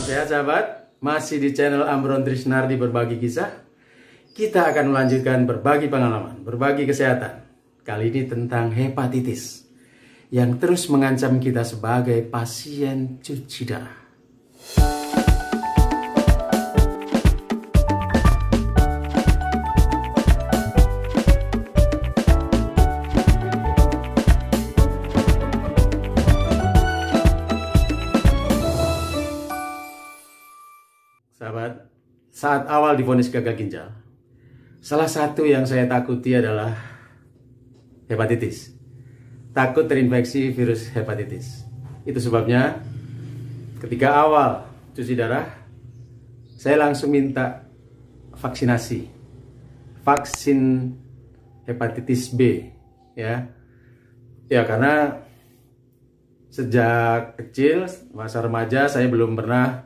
Sehat sahabat, masih di channel Amron Trisnardi Berbagi Kisah. Kita akan melanjutkan berbagi pengalaman, berbagi kesehatan. Kali ini tentang hepatitis yang terus mengancam kita sebagai pasien cuci darah. Sahabat, saat awal divonis gagal ginjal, salah satu yang saya takuti adalah hepatitis. Takut terinfeksi virus hepatitis. Itu sebabnya ketika awal cuci darah, saya langsung minta vaksinasi. Vaksin hepatitis B, ya. Ya, karena sejak kecil, masa remaja, saya belum pernah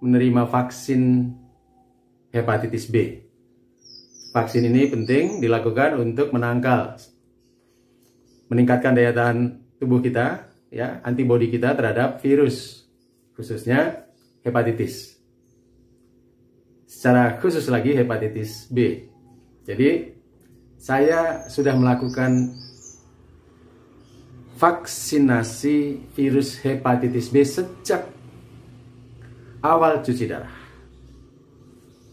menerima vaksin hepatitis B. Vaksin ini penting dilakukan untuk meningkatkan daya tahan tubuh kita, ya, antibodi kita terhadap virus, khususnya hepatitis. Secara khusus lagi hepatitis B. Jadi saya sudah melakukan vaksinasi virus hepatitis B sejak awal cuci darah.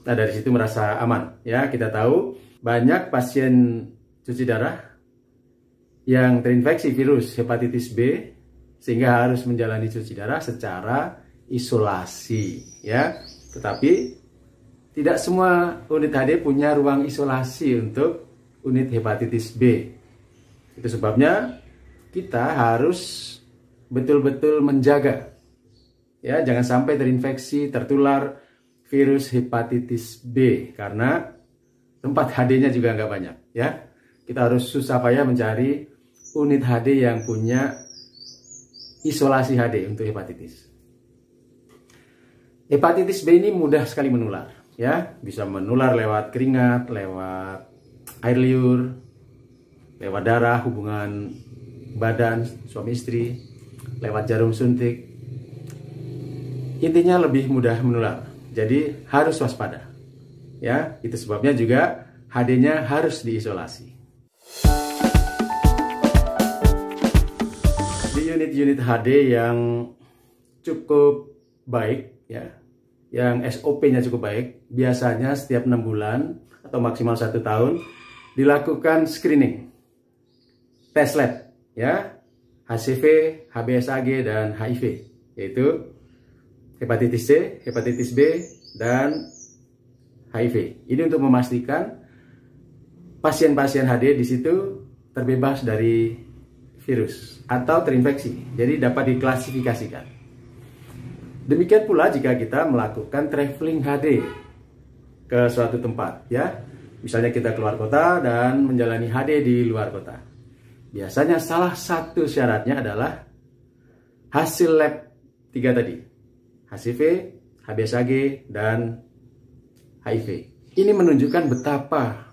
Nah, dari situ merasa aman, ya. Kita tahu banyak pasien cuci darah yang terinfeksi virus hepatitis B sehingga harus menjalani cuci darah secara isolasi, ya. Tetapi tidak semua unit HD punya ruang isolasi untuk unit hepatitis B. Itu sebabnya kita harus betul-betul menjaga, ya, jangan sampai terinfeksi, tertular virus hepatitis B, karena tempat HD-nya juga nggak banyak, ya. Kita harus susah payah mencari unit HD yang punya isolasi HD untuk hepatitis. Hepatitis B ini mudah sekali menular, ya. Bisa menular lewat keringat, lewat air liur, lewat darah, hubungan badan suami istri, lewat jarum suntik. Intinya lebih mudah menular, jadi harus waspada, ya. Itu sebabnya juga HD-nya harus diisolasi. Di unit-unit HD yang cukup baik, ya, yang SOP-nya cukup baik, biasanya setiap 6 bulan atau maksimal 1 tahun dilakukan screening, tes lab, ya, HCV, HBsAg, dan HIV, yaitu hepatitis C, hepatitis B, dan HIV. Ini untuk memastikan pasien-pasien HD di situ terbebas dari virus atau terinfeksi. Jadi dapat diklasifikasikan. Demikian pula jika kita melakukan traveling HD ke suatu tempat, ya. Misalnya kita keluar kota dan menjalani HD di luar kota. Biasanya salah satu syaratnya adalah hasil lab 3 tadi. HCV, HBsAg, dan HIV. Ini menunjukkan betapa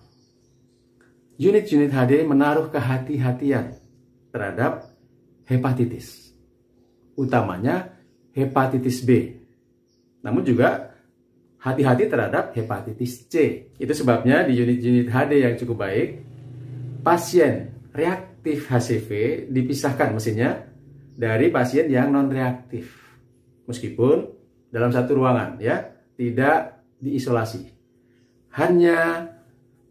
unit-unit HD menaruh kehati-hatian terhadap hepatitis, utamanya hepatitis B. Namun juga hati-hati terhadap hepatitis C. Itu sebabnya di unit-unit HD yang cukup baik, pasien reaktif HCV dipisahkan mesinnya dari pasien yang non-reaktif. Meskipun dalam satu ruangan, ya, tidak diisolasi. Hanya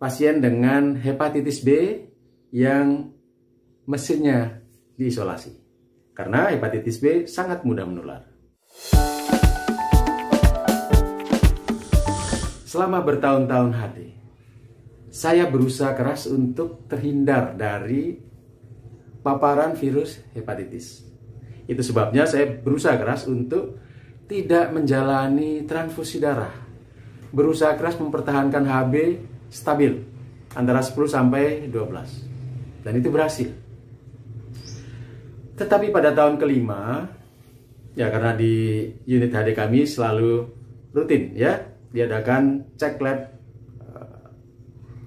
pasien dengan hepatitis B yang mesinnya diisolasi. Karena hepatitis B sangat mudah menular. Selama bertahun-tahun HD, saya berusaha keras untuk terhindar dari paparan virus hepatitis. Itu sebabnya saya berusaha keras untuk tidak menjalani transfusi darah. Berusaha keras mempertahankan HB stabil antara 10 sampai 12. Dan itu berhasil. Tetapi pada tahun kelima, ya, karena di unit HD kami selalu rutin, ya, diadakan cek lab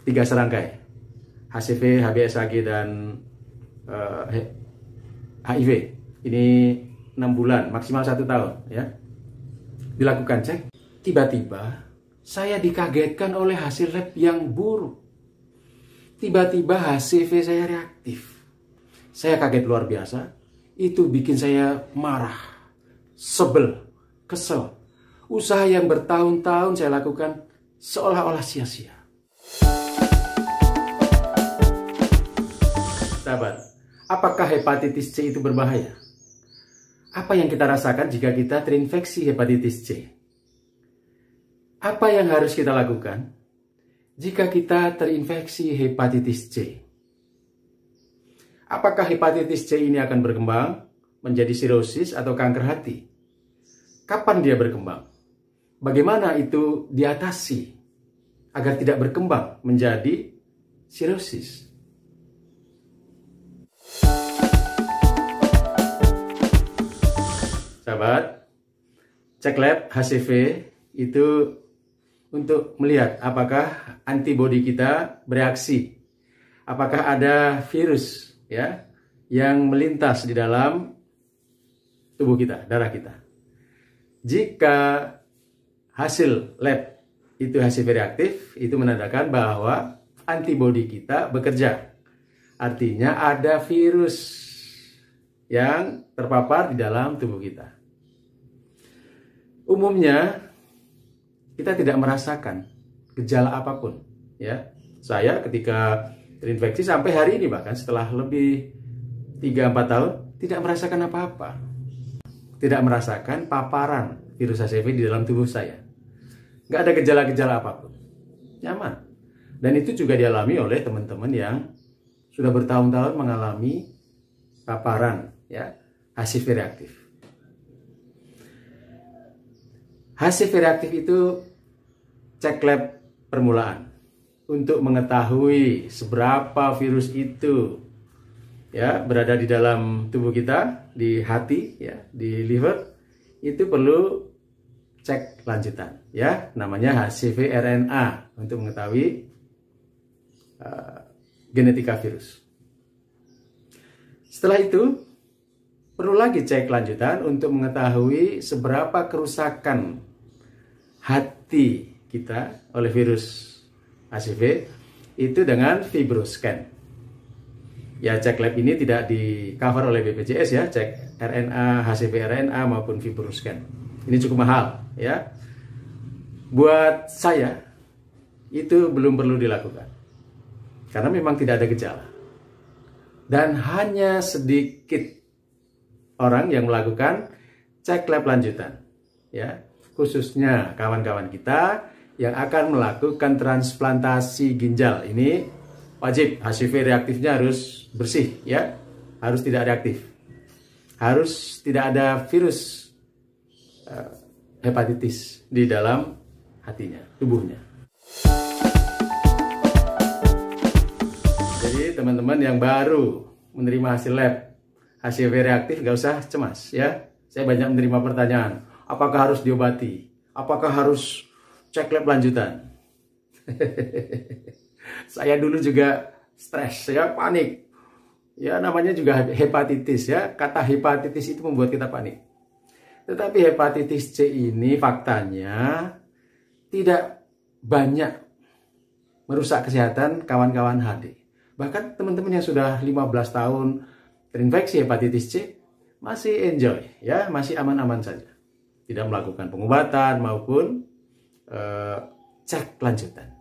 3 serangkai. HCV, HBsAg, dan HIV. Ini 6 bulan, maksimal 1 tahun, ya. dilakukan cek, tiba-tiba saya dikagetkan oleh hasil lab yang buruk. Tiba-tiba HCV saya reaktif. Saya kaget luar biasa. Itu bikin saya marah, sebel, kesel. Usaha yang bertahun-tahun saya lakukan seolah-olah sia-sia. Sahabat, apakah hepatitis C itu berbahaya? Apa yang kita rasakan jika kita terinfeksi hepatitis C? Apa yang harus kita lakukan jika kita terinfeksi hepatitis C? Apakah hepatitis C ini akan berkembang menjadi sirosis atau kanker hati? Kapan dia berkembang? Bagaimana itu diatasi agar tidak berkembang menjadi sirosis? Sahabat, cek lab HCV itu untuk melihat apakah antibodi kita bereaksi, apakah ada virus ya yang melintas di dalam tubuh kita, darah kita. Jika hasil lab itu HCV reaktif, itu menandakan bahwa antibodi kita bekerja. Artinya ada virus yang terpapar di dalam tubuh kita. Umumnya kita tidak merasakan gejala apapun, ya. Saya ketika terinfeksi sampai hari ini, bahkan setelah lebih 3-4 tahun, tidak merasakan apa-apa. Tidak merasakan paparan virus HCV di dalam tubuh saya. Nggak ada gejala-gejala apapun. Nyaman. Dan itu juga dialami oleh teman-teman yang sudah bertahun-tahun mengalami paparan ya HCV reaktif. HCV reaktif itu cek lab permulaan untuk mengetahui seberapa virus itu ya berada di dalam tubuh kita, di hati ya, di liver. Itu perlu cek lanjutan ya, namanya HCV RNA untuk mengetahui genetika virus. Setelah itu perlu lagi cek lanjutan untuk mengetahui seberapa kerusakan hati kita oleh virus HCV itu dengan fibroscan. Ya, cek lab ini tidak di cover oleh BPJS ya, cek RNA, HCV RNA maupun fibroscan. Ini cukup mahal ya. Buat saya itu belum perlu dilakukan. Karena memang tidak ada gejala. Dan hanya sedikit orang yang melakukan cek lab lanjutan ya. Khususnya kawan-kawan kita yang akan melakukan transplantasi ginjal. Ini wajib HCV reaktifnya harus bersih ya, harus tidak reaktif, harus tidak ada virus hepatitis di dalam hatinya, tubuhnya. Jadi teman-teman yang baru menerima hasil lab HCV reaktif gak usah cemas ya. Saya banyak menerima pertanyaan, apakah harus diobati? Apakah harus cek lab lanjutan? Saya dulu juga stres, saya panik. Ya namanya juga hepatitis ya. Kata hepatitis itu membuat kita panik. Tetapi hepatitis C ini faktanya tidak banyak merusak kesehatan kawan-kawan HD. Bahkan teman-teman yang sudah 15 tahun terinfeksi hepatitis C masih enjoy ya, masih aman-aman saja. Tidak melakukan pengobatan maupun cek lanjutan.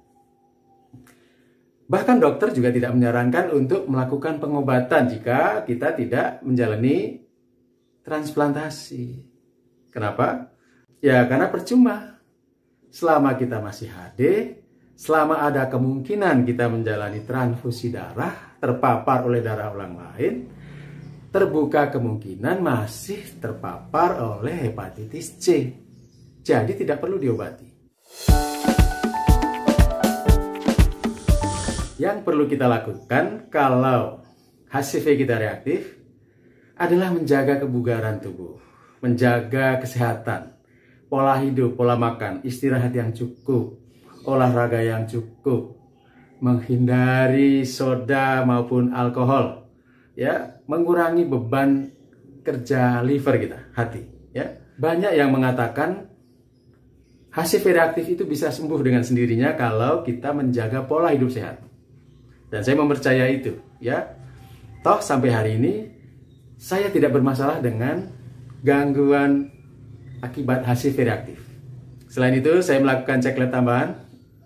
Bahkan dokter juga tidak menyarankan untuk melakukan pengobatan jika kita tidak menjalani transplantasi. Kenapa? Ya karena percuma. Selama kita masih HD, selama ada kemungkinan kita menjalani transfusi darah, terpapar oleh darah orang lain, terbuka kemungkinan masih terpapar oleh hepatitis C. Jadi tidak perlu diobati. Yang perlu kita lakukan kalau HCV kita reaktif adalah menjaga kebugaran tubuh, menjaga kesehatan, pola hidup, pola makan, istirahat yang cukup, olahraga yang cukup, menghindari soda maupun alkohol. Ya, mengurangi beban kerja liver kita, hati. Ya, banyak yang mengatakan HIV reaktif itu bisa sembuh dengan sendirinya kalau kita menjaga pola hidup sehat. Dan saya mempercayai itu, ya. Toh sampai hari ini saya tidak bermasalah dengan gangguan akibat HIV reaktif. Selain itu, saya melakukan cek lab tambahan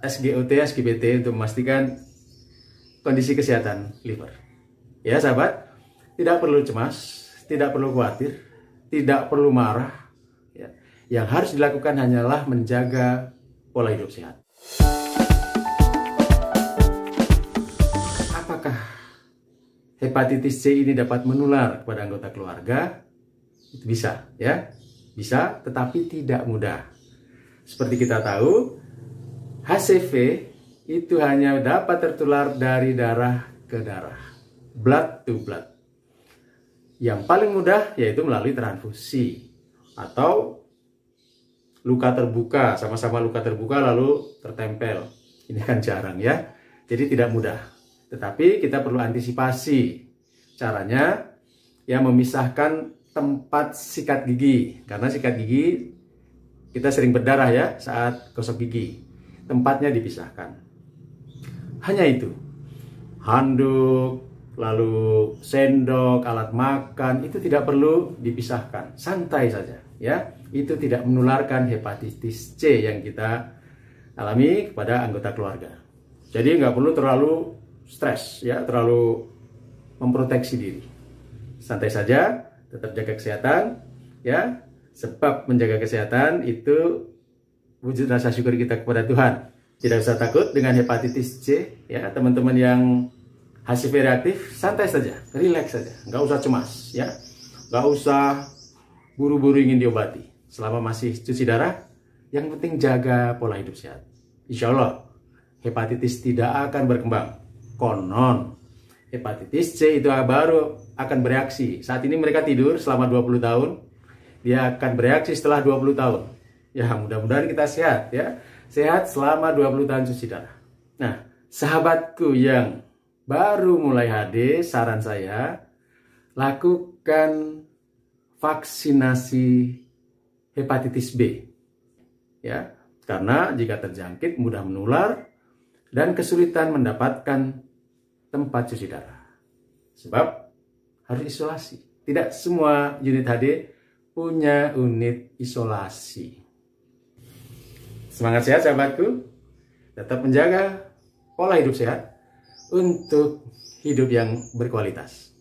SGOT, SGBT untuk memastikan kondisi kesehatan liver. Ya, sahabat, tidak perlu cemas, tidak perlu khawatir, tidak perlu marah. Ya. Yang harus dilakukan hanyalah menjaga pola hidup sehat. Apakah hepatitis C ini dapat menular kepada anggota keluarga? Itu bisa, ya. Bisa, tetapi tidak mudah. Seperti kita tahu, HCV itu hanya dapat tertular dari darah ke darah, blood to blood. Yang paling mudah yaitu melalui transfusi atau luka terbuka, sama-sama luka terbuka lalu tertempel. Ini kan jarang, ya, jadi tidak mudah. Tetapi kita perlu antisipasi. Caranya ya memisahkan tempat sikat gigi, karena sikat gigi kita sering berdarah ya saat gosok gigi. Tempatnya dipisahkan. Hanya itu. Handuk, lalu sendok, alat makan itu tidak perlu dipisahkan. Santai saja, ya. Itu tidak menularkan hepatitis C yang kita alami kepada anggota keluarga. Jadi nggak perlu terlalu stres, ya, terlalu memproteksi diri. Santai saja, tetap jaga kesehatan, ya. Sebab menjaga kesehatan itu wujud rasa syukur kita kepada Tuhan. Tidak usah takut dengan hepatitis C, ya, teman-teman yang HIV reaktif, santai saja, rileks saja, nggak usah cemas, ya, nggak usah buru-buru ingin diobati. Selama masih cuci darah, yang penting jaga pola hidup sehat. Insya Allah, hepatitis tidak akan berkembang. Konon, hepatitis C itu baru akan bereaksi. Saat ini mereka tidur selama 20 tahun, dia akan bereaksi setelah 20 tahun. Ya, mudah-mudahan kita sehat, ya. Sehat selama 20 tahun cuci darah. Nah, sahabatku yang baru mulai HD, saran saya, lakukan vaksinasi hepatitis B. Ya, karena jika terjangkit mudah menular dan kesulitan mendapatkan tempat cuci darah. Sebab harus isolasi. Tidak semua unit HD punya unit isolasi. Semangat sehat sahabatku. Tetap menjaga pola hidup sehat untuk hidup yang berkualitas.